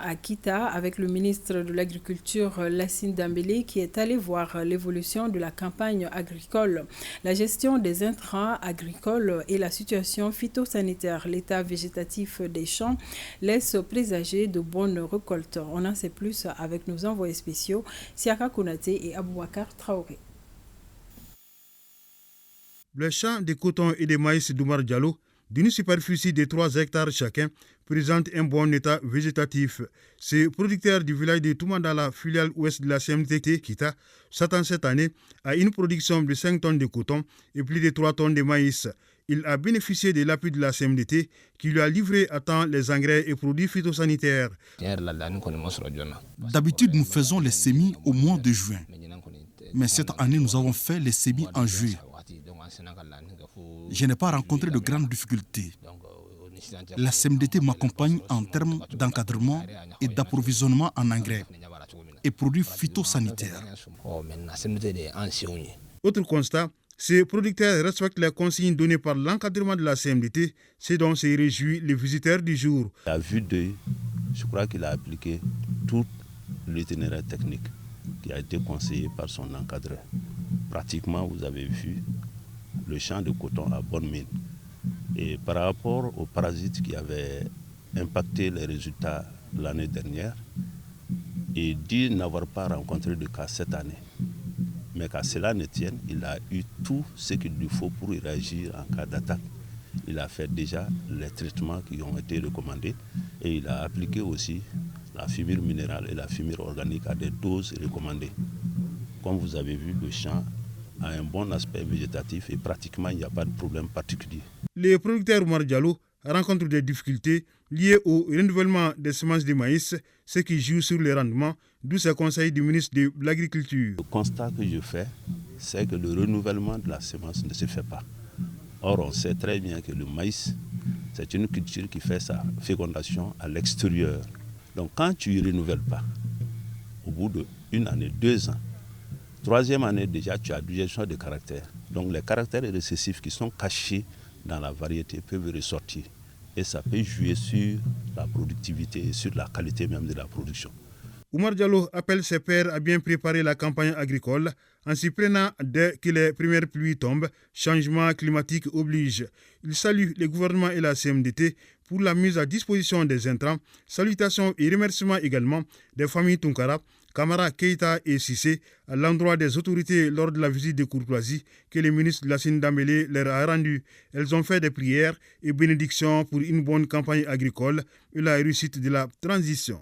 à Kita avec le ministre de l'Agriculture Lassine Dambélé qui est allé voir l'évolution de la campagne agricole, la gestion des intrants agricoles et la situation phytosanitaire. L'état végétatif des champs laisse présager de bonnes récoltes. On en sait plus avec nos envoyés spéciaux Siaka Konaté et Aboubakar Traoré. Le champ de coton et de maïs d'Oumar Diallo, d'une superficie de 3 hectares chacun, présente un bon état végétatif. Ce producteur du village de Toumandala, filiale ouest de la CMTT Kita, s'attend cette année à une production de 5 tonnes de coton et plus de 3 tonnes de maïs. Il a bénéficié de l'appui de la CMDT qui lui a livré à temps les engrais et produits phytosanitaires. D'habitude, nous faisons les semis au mois de juin. Mais cette année, nous avons fait les semis en juillet. Je n'ai pas rencontré de grandes difficultés. La CMDT m'accompagne en termes d'encadrement et d'approvisionnement en engrais et produits phytosanitaires. Autre constat, ces producteurs respectent les consignes données par l'encadrement de la CMDT, c'est dont se réjouit le visiteur du jour. À vue d'œil, je crois qu'il a appliqué tout l'itinéraire technique qui a été conseillé par son encadreur. Pratiquement, vous avez vu le champ de coton à bonne mine. Et par rapport aux parasites qui avaient impacté les résultats l'année dernière, il dit n'avoir pas rencontré de cas cette année. Mais qu'à cela ne tienne, il a eu tout ce qu'il lui faut pour y réagir en cas d'attaque. Il a fait déjà les traitements qui ont été recommandés et il a appliqué aussi la fumure minérale et la fumure organique à des doses recommandées. Comme vous avez vu, le champ a un bon aspect végétatif et pratiquement il n'y a pas de problème particulier. Les producteurs Oumar Diallo rencontrent des difficultés liées au renouvellement des semences de maïs, ce qui joue sur les rendements, d'où ces conseils du ministre de l'Agriculture. Le constat que je fais, c'est que le renouvellement de la semence ne se fait pas. Or, on sait très bien que le maïs, c'est une culture qui fait sa fécondation à l'extérieur. Donc quand tu ne renouvelles pas, au bout d'1 année, 2 ans, 3e année déjà, tu as déjeuner de caractères. Donc les caractères récessifs qui sont cachés dans la variété peuvent ressortir. Et ça peut jouer sur la productivité et sur la qualité même de la production. Oumar Diallo appelle ses pairs à bien préparer la campagne agricole en s'y prenant dès que les premières pluies tombent. Changement climatique oblige. Il salue le gouvernement et la CMDT pour la mise à disposition des intrants. Salutations et remerciements également des familles Tunkara, Kamara, Keita et Sissé à l'endroit des autorités lors de la visite de courtoisie que le ministre Lassine Dambélé leur a rendue. Elles ont fait des prières et bénédictions pour une bonne campagne agricole et la réussite de la transition.